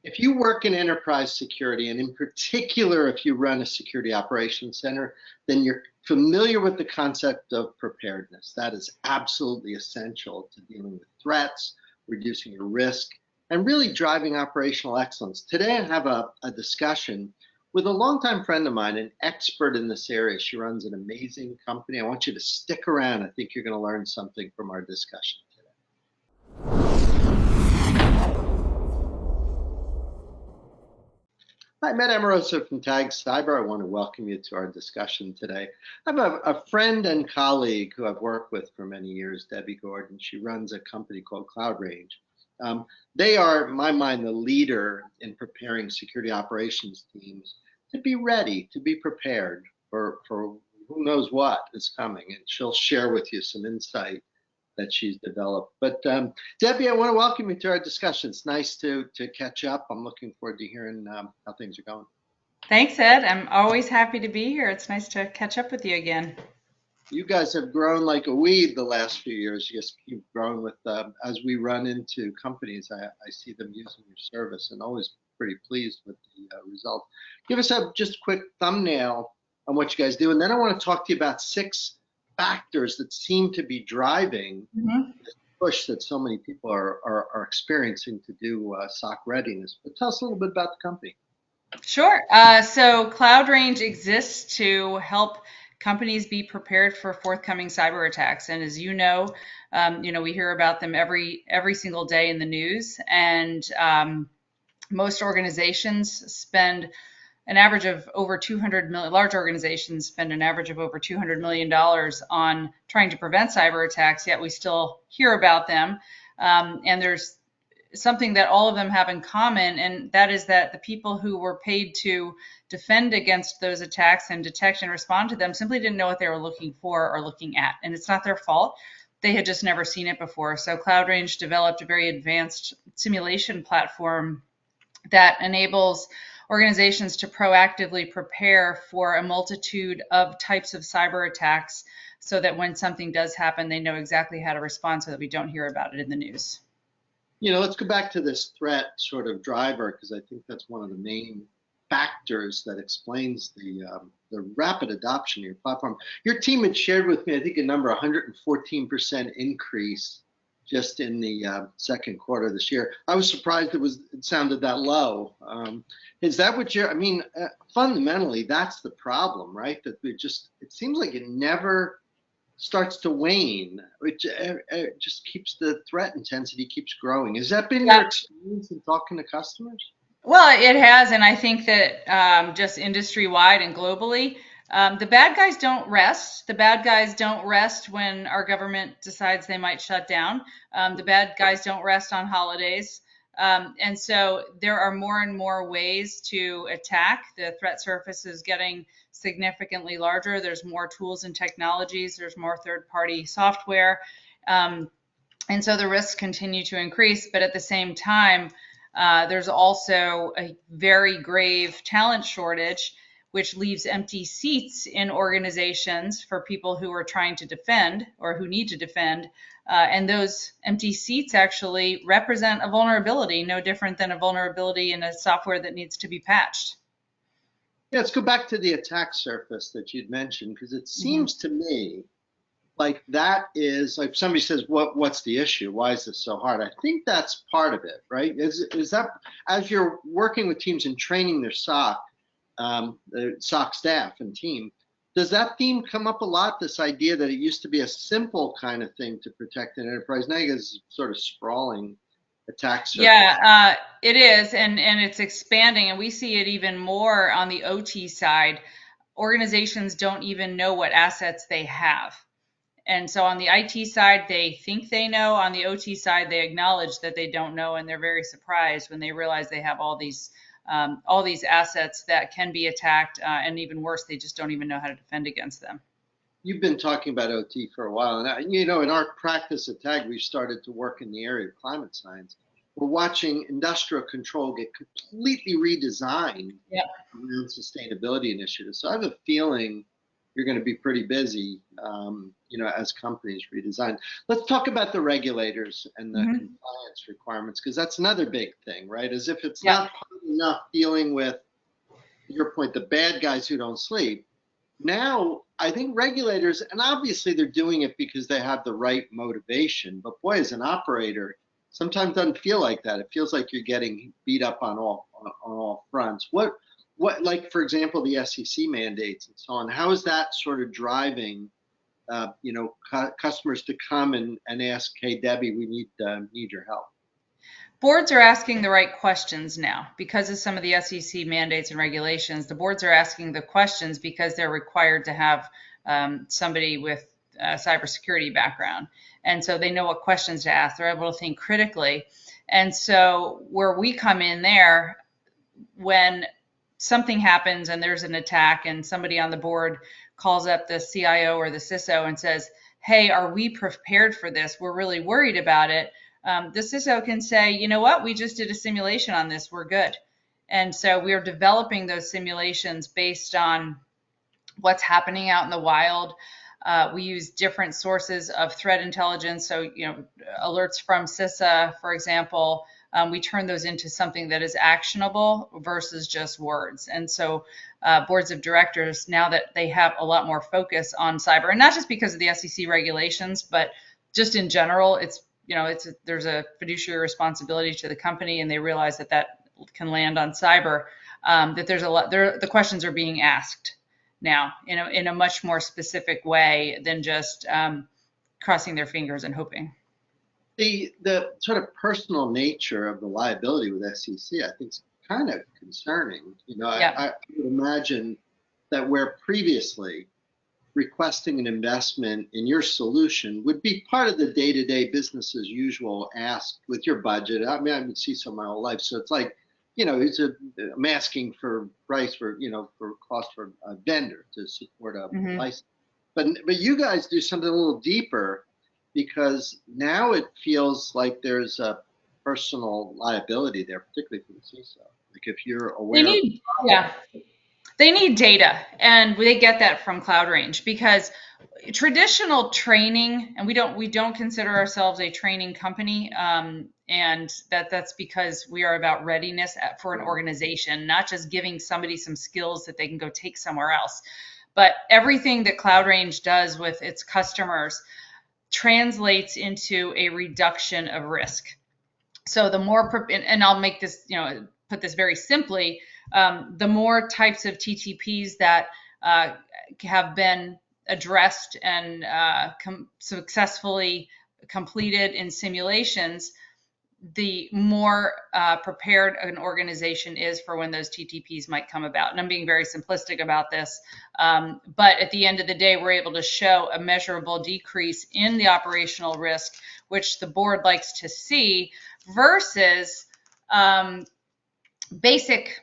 If you work in enterprise security, and in particular, if you run a security operations center, then you're familiar with the concept of preparedness. That is absolutely essential to dealing with threats, reducing your risk, and really driving operational excellence. Today, I have a discussion with a longtime friend of mine, an expert in this area. She runs an amazing company. I want you to stick around. I think you're going to learn something from our discussion today. Hi, I'm Amoroso from Tag Cyber. I want to welcome you to our discussion today. I have a friend and colleague who I've worked with for many years, Debbie Gordon. She runs a company called Cloud Range. They are, in my mind, the leader in preparing security operations teams to be ready, to be prepared for who knows what is coming. And she'll share with you some insight that she's developed. But Debbie, I want to welcome you to our discussion. It's nice to catch up. I'm looking forward to hearing how things are going. Thanks, Ed. I'm always happy to be here. It's nice to catch up with you again. You guys have grown like a weed the last few years. You just keep growing with, as we run into companies, I see them using your service and always pretty pleased with the results. Give us a just quick thumbnail on what you guys do. And then I want to talk to you about 6 factors that seem to be driving this push that so many people are experiencing to do SOC readiness. But tell us a little bit about the company. Sure. So Cloud Range exists to help companies be prepared for forthcoming cyber attacks. And as you know, we hear about them every single day in the news. And most organizations spend an average of over 200 million, large organizations spend an average of over $200 million on trying to prevent cyber attacks, yet we still hear about them. And there's something that all of them have in common, and that is that the people who were paid to defend against those attacks and detect and respond to them simply didn't know what they were looking for or looking at. And it's not their fault. They had just never seen it before. So Cloud Range developed a very advanced simulation platform that enables organizations to proactively prepare for a multitude of types of cyber attacks so that when something does happen, they know exactly how to respond so that we don't hear about it in the news. Let's go back to this threat sort of driver, because I think that's one of the main factors that explains the rapid adoption of your platform. Your team had shared with me, I think, a number 114% increase just in the second quarter of this year. I was surprised it sounded that low. Is that what fundamentally, that's the problem, right? That it seems like it never starts to wane, which just keeps the threat intensity keeps growing. Has that been your experience in talking to customers? Well, it has, and I think that just industry-wide and globally, the bad guys don't rest. The bad guys don't rest when our government decides they might shut down. The bad guys don't rest on holidays. And so there are more and more ways to attack. The threat surface is getting significantly larger. There's more tools and technologies. There's more third-party software. And so the risks continue to increase. But at the same time, there's also a very grave talent shortage, which leaves empty seats in organizations for people who are trying to defend or who need to defend. And those empty seats actually represent a vulnerability, no different than a vulnerability in a software that needs to be patched. Yeah, let's go back to the attack surface that you'd mentioned, because it seems to me like that is like somebody says, what's the issue? Why is this so hard? I think that's part of it, right? Is that as you're working with teams and training their SOC, the SOC staff and team, does that theme come up a lot? This idea that it used to be a simple kind of thing to protect an enterprise. Now it's sort of sprawling attack surface. Yeah, it is, and it's expanding, and we see it even more on the OT side. Organizations don't even know what assets they have. And so on the IT side, they think they know. On the OT side, they acknowledge that they don't know, and they're very surprised when they realize they have all these assets that can be attacked, and even worse, they just don't even know how to defend against them. You've been talking about OT for a while, and in our practice at TAG, we've started to work in the area of climate science. We're watching industrial control get completely redesigned around sustainability initiatives. So I have a feeling you're going to be pretty busy, as companies redesign. Let's talk about the regulators and the Mhm. compliance requirements, because that's another big thing, right? As if it's Yeah. not hard enough dealing with, your point, the bad guys who don't sleep. Now, I think regulators, and obviously they're doing it because they have the right motivation, but boy, as an operator, sometimes doesn't feel like that. It feels like you're getting beat up on all fronts. What, like for example, the SEC mandates and so on. How is that sort of driving, customers to come and ask, hey, Debbie, we need your help? Boards are asking the right questions now because of some of the SEC mandates and regulations. The boards are asking the questions because they're required to have somebody with a cybersecurity background. And so they know what questions to ask. They're able to think critically. And so where we come in there, when something happens and there's an attack and somebody on the board calls up the CIO or the CISO and says, hey, are we prepared for this? We're really worried about it. The CISO can say, you know what, we just did a simulation on this, we're good. And so we're developing those simulations based on what's happening out in the wild. We use different sources of threat intelligence. So, alerts from CISA, for example, we turn those into something that is actionable versus just words. And so boards of directors, now that they have a lot more focus on cyber, and not just because of the SEC regulations, but just in general, there's a fiduciary responsibility to the company, and they realize that can land on cyber, that there's a lot there. The questions are being asked now in a much more specific way than just crossing their fingers and hoping. The sort of personal nature of the liability with SEC, I think, is kind of concerning. Yeah. I would imagine that where previously requesting an investment in your solution would be part of the day-to-day business as usual ask with your budget. I mean, I've been CISO my whole life, so it's like, I'm asking for price for cost for a vendor to support a license. But you guys do something a little deeper, because now it feels like there's a personal liability there, particularly for the CISO. Like if you're aware They need data, and they get that from Cloud Range, because traditional training, and we don't consider ourselves a training company, and that's because we are about readiness for an organization, not just giving somebody some skills that they can go take somewhere else. But everything that Cloud Range does with its customers translates into a reduction of risk. So the more, and I'll make this, put this very simply, the more types of TTPs that have been addressed and successfully completed in simulations, the more prepared an organization is for when those TTPs might come about. And I'm being very simplistic about this, but at the end of the day, we're able to show a measurable decrease in the operational risk, which the board likes to see, versus basic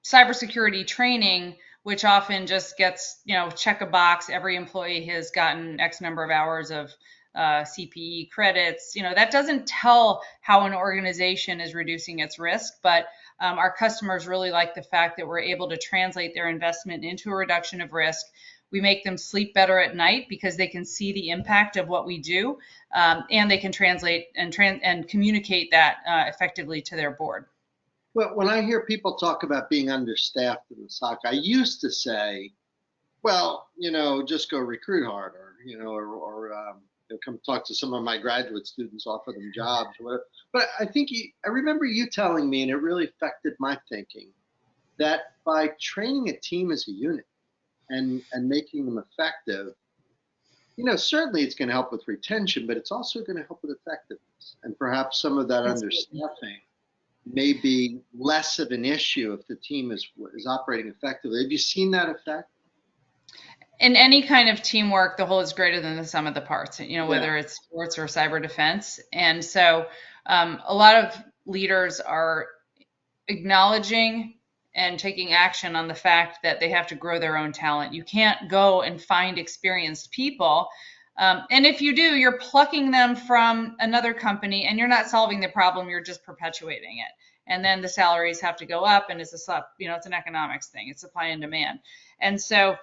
cybersecurity training, which often just gets, check a box. Every employee has gotten X number of hours of CPE credits. That doesn't tell how an organization is reducing its risk, but our customers really like the fact that we're able to translate their investment into a reduction of risk. We make them sleep better at night because they can see the impact of what we do, and they can translate and communicate that effectively to their board. Well, when I hear people talk about being understaffed in the SOC, I used to say, well, just go recruit harder, or come talk to some of my graduate students, offer them jobs, or whatever. But I remember you telling me, and it really affected my thinking, that by training a team as a unit and making them effective, certainly it's going to help with retention, but it's also going to help with effectiveness. And perhaps some of that understaffing may be less of an issue if the team is operating effectively. Have you seen that effect? In any kind of teamwork, the whole is greater than the sum of the parts, whether it's sports or cyber defense. And so a lot of leaders are acknowledging and taking action on the fact that they have to grow their own talent. You can't go and find experienced people. And if you do, you're plucking them from another company, and you're not solving the problem, you're just perpetuating it. And then the salaries have to go up, and it's an economics thing. It's supply and demand. And so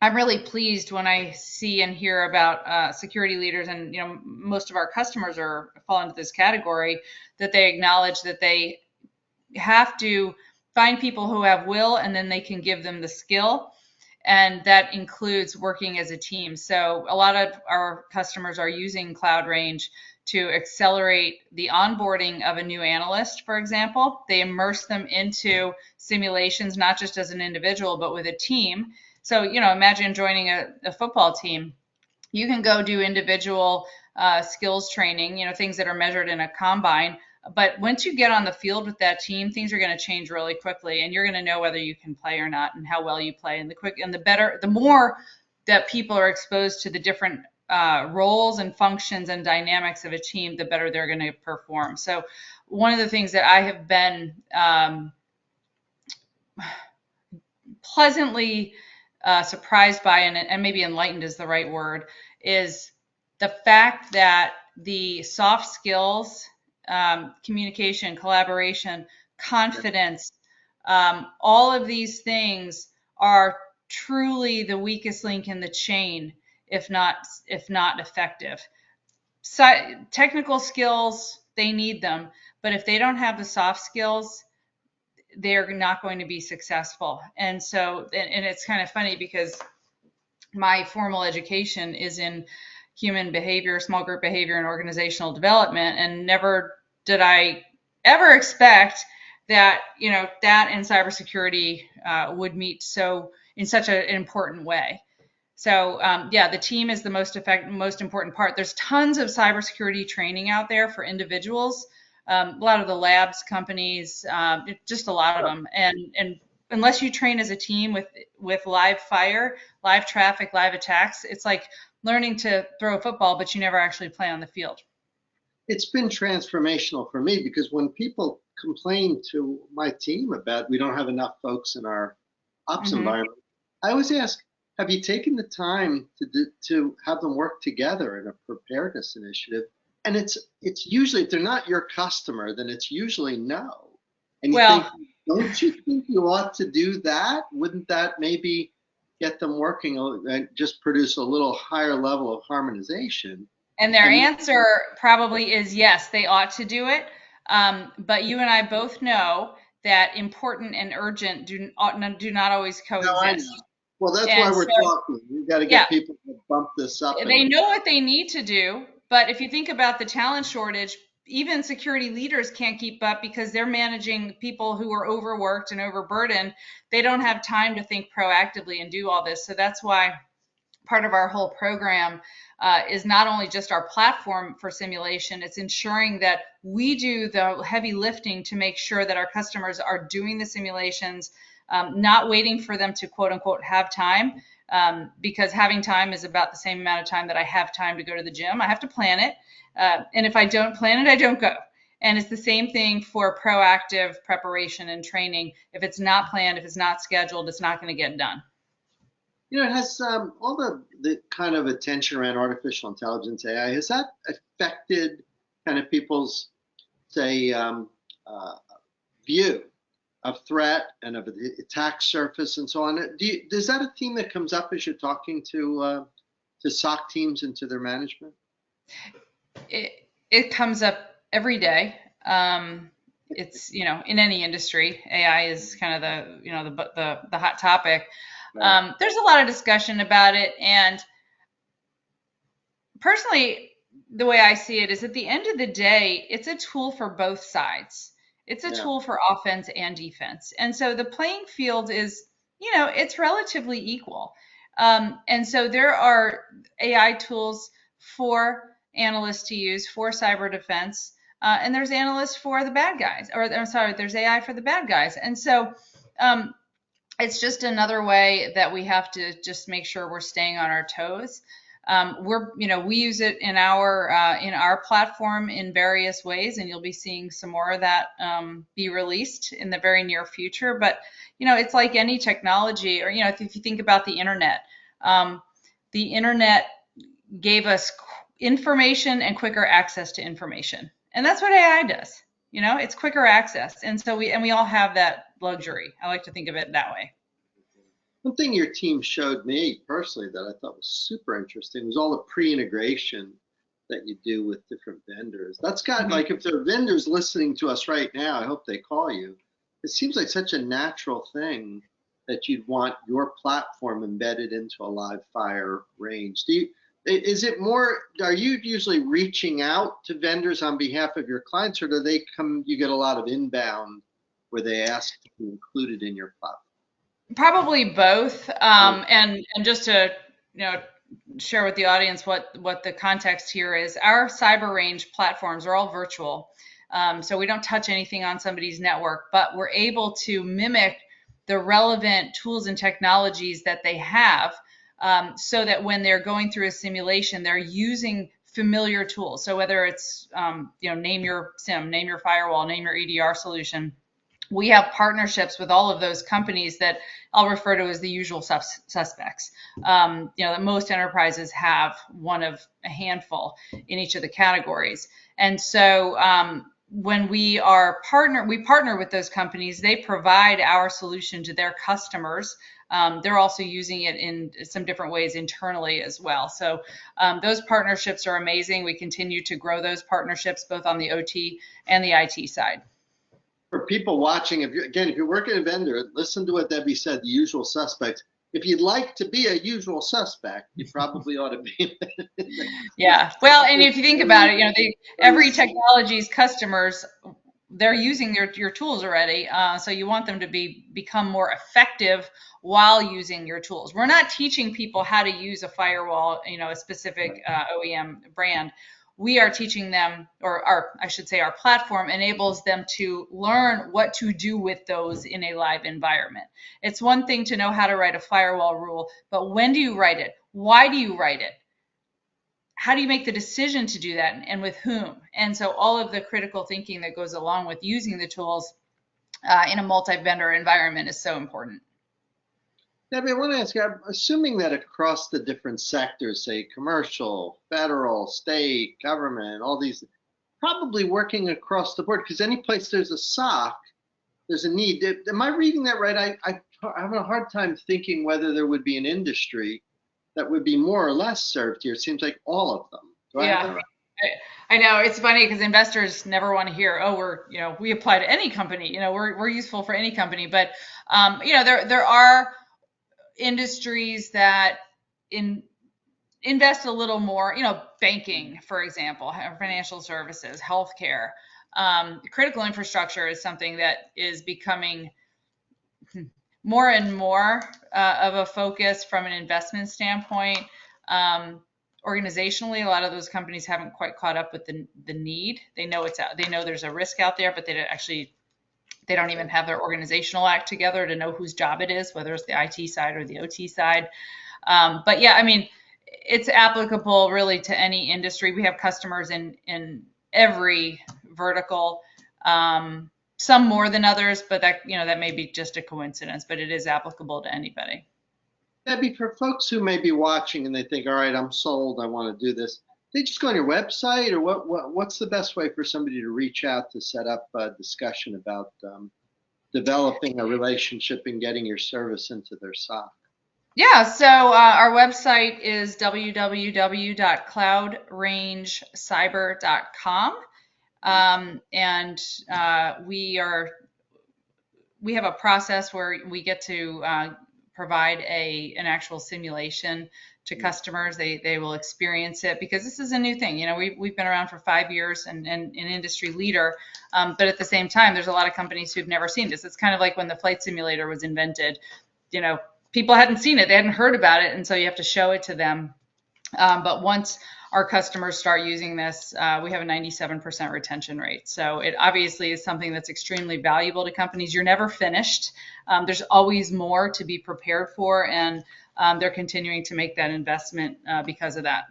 I'm really pleased when I see and hear about security leaders, and most of our customers fall into this category, that they acknowledge that they have to find people who have will, and then they can give them the skill. And that includes working as a team. So a lot of our customers are using Cloud Range to accelerate the onboarding of a new analyst, for example. They immerse them into simulations, not just as an individual, but with a team. So, imagine joining a football team. You can go do individual skills training, things that are measured in a combine. But once you get on the field with that team, things are going to change really quickly, and you're going to know whether you can play or not, and how well you play. And the more that people are exposed to the different roles and functions and dynamics of a team, the better they're going to perform. So one of the things that I have been pleasantly surprised by, and maybe enlightened is the right word, is the fact that the soft skills, communication, collaboration, confidence, all of these things are truly the weakest link in the chain, if not effective. So, technical skills, they need them, but if they don't have the soft skills, they're not going to be successful. And so, and it's kind of funny because my formal education is in human behavior, small group behavior, and organizational development. And never did I ever expect that, that and cybersecurity would meet in such an important way. So the team is the most important part. There's tons of cybersecurity training out there for individuals. A lot of the labs companies, just a lot of them. And unless you train as a team with live fire, live traffic, live attacks, it's like learning to throw a football, but you never actually play on the field. It's been transformational for me because when people complain to my team about we don't have enough folks in our ops environment, I always ask, have you taken the time to have them work together in a preparedness initiative? And it's usually, if they're not your customer, then it's usually no. And you think, don't you think you ought to do that? Wouldn't that maybe get them working and just produce a little higher level of harmonization? And their answer probably is yes, they ought to do it. But you and I both know that important and urgent do not always coexist. No, well, that's why we're talking. We've got to get people to bump this up. They know what they need to do, but if you think about the talent shortage, even security leaders can't keep up because they're managing people who are overworked and overburdened. They don't have time to think proactively and do all this. So that's why part of our whole program is not only just our platform for simulation, it's ensuring that we do the heavy lifting to make sure that our customers are doing the simulations, not waiting for them to quote unquote have time, because having time is about the same amount of time that I have time to go to the gym. I have to plan it. And if I don't plan it, I don't go. And it's the same thing for proactive preparation and training. If it's not planned, if it's not scheduled, it's not going to get done. It has all the kind of attention around artificial intelligence, AI. Has that affected kind of people's, say, view of threat and of the attack surface and so on? Is that a theme that comes up as you're talking to SOC teams and to their management? It comes up every day. It's in any industry, AI is kind of the hot topic. Right. There's a lot of discussion about it, and personally, the way I see it is at the end of the day, it's a tool for both sides. It's a tool for offense and defense. And so the playing field is, it's relatively equal. And so there are AI tools for analysts to use for cyber defense, and there's analysts for the bad guys, there's AI for the bad guys. And so it's just another way that we have to just make sure we're staying on our toes. We use it in our platform in various ways, and you'll be seeing some more of that be released in the very near future. But it's like any technology, or if you think about the internet gave us information and quicker access to information, and that's what AI does. It's quicker access, and so we all have that luxury. I like to think of it that way. One thing your team showed me personally that I thought was super interesting was all the pre-integration that you do with different vendors. That's got, Mhm. like, if there are vendors listening to us right now, I hope they call you. It seems like such a natural thing that you'd want your platform embedded into a live fire range. Is it more, are you usually reaching out to vendors on behalf of your clients, or do they come, you get a lot of inbound where they ask to be included in your platform? Probably both. And just to, you know, share with the audience what the context here is. Our cyber range platforms are all virtual. So we don't touch anything on somebody's network, but we're able to mimic the relevant tools and technologies that they have, so that when they're going through a simulation, they're using familiar tools. So whether it's, name your SIM, name your firewall, name your EDR solution, we have partnerships with all of those companies that I'll refer to as the usual suspects. That most enterprises have one of a handful in each of the categories. And so when we partner with those companies. They provide our solution to their customers. They're also using it in some different ways internally as well. So those partnerships are amazing. We continue to grow those partnerships both on the OT and the IT side. For people watching, if you're working a vendor, listen to what Debbie said, the usual suspects. If you'd like to be a usual suspect, you probably ought to be. Yeah. Well, and if you think about it, every technology's customers, they're using your tools already. So you want them to become more effective while using your tools. We're not teaching people how to use a firewall, a specific OEM brand. We are teaching them, or I should say, our platform enables them to learn what to do with those in a live environment. It's one thing to know how to write a firewall rule, but when do you write it? Why do you write it? How do you make the decision to do that, and with whom? And so all of the critical thinking that goes along with using the tools in a multi-vendor environment is so important. Debbie, I want to ask you, I'm assuming that across the different sectors, say commercial, federal, state, government, all these, probably working across the board, because any place there's a SOC, there's a need. Am I reading that right? I have a hard time thinking whether there would be an industry that would be more or less served here. It seems like all of them. Do I have that Yeah. right? I know it's funny because investors never want to hear, oh, we apply to any company, we're useful for any company. But, there are industries that invest a little more, banking, for example, financial services, healthcare. Critical infrastructure is something that is becoming more and more of a focus from an investment standpoint. Organizationally, a lot of those companies haven't quite caught up with the need. They know it's out. They know there's a risk out there, but they don't even have their organizational act together to know whose job it is, whether it's the IT side or the OT side. But yeah, I mean, it's applicable really to any industry. We have customers in every vertical. Some more than others, but that may be just a coincidence, but it is applicable to anybody. Debbie, for folks who may be watching and they think, all right, I'm sold, I want to do this, they just go on your website, or what's the best way for somebody to reach out to set up a discussion about developing a relationship and getting your service into their SOC? Yeah, so our website is www.cloudrangecyber.com. And we have a process where we get to provide an actual simulation to customers. They will experience it because this is a new thing. We've been around for 5 years and an industry leader, but at the same time, there's a lot of companies who've never seen this. It's kind of like when the flight simulator was invented. People hadn't seen it, they hadn't heard about it, and so you have to show it to them. But once our customers start using this, we have a 97% retention rate. So it obviously is something that's extremely valuable to companies. You're never finished. There's always more to be prepared for, and they're continuing to make that investment because of that.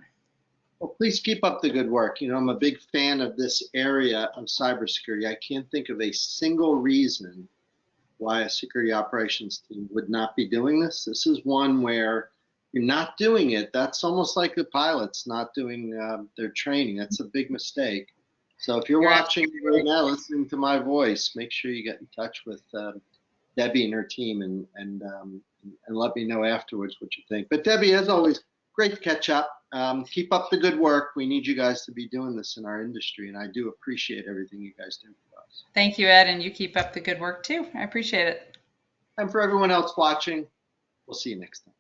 Well, please keep up the good work. I'm a big fan of this area of cybersecurity. I can't think of a single reason why a security operations team would not be doing this. This is one where you're not doing it. That's almost like the pilots not doing their training. That's a big mistake. So if you're watching right now, listening to my voice, make sure you get in touch with Debbie and her team and let me know afterwards what you think. But Debbie, as always, great to catch up. Keep up the good work. We need you guys to be doing this in our industry, and I do appreciate everything you guys do for us. Thank you, Ed, and you keep up the good work too. I appreciate it. And for everyone else watching, we'll see you next time.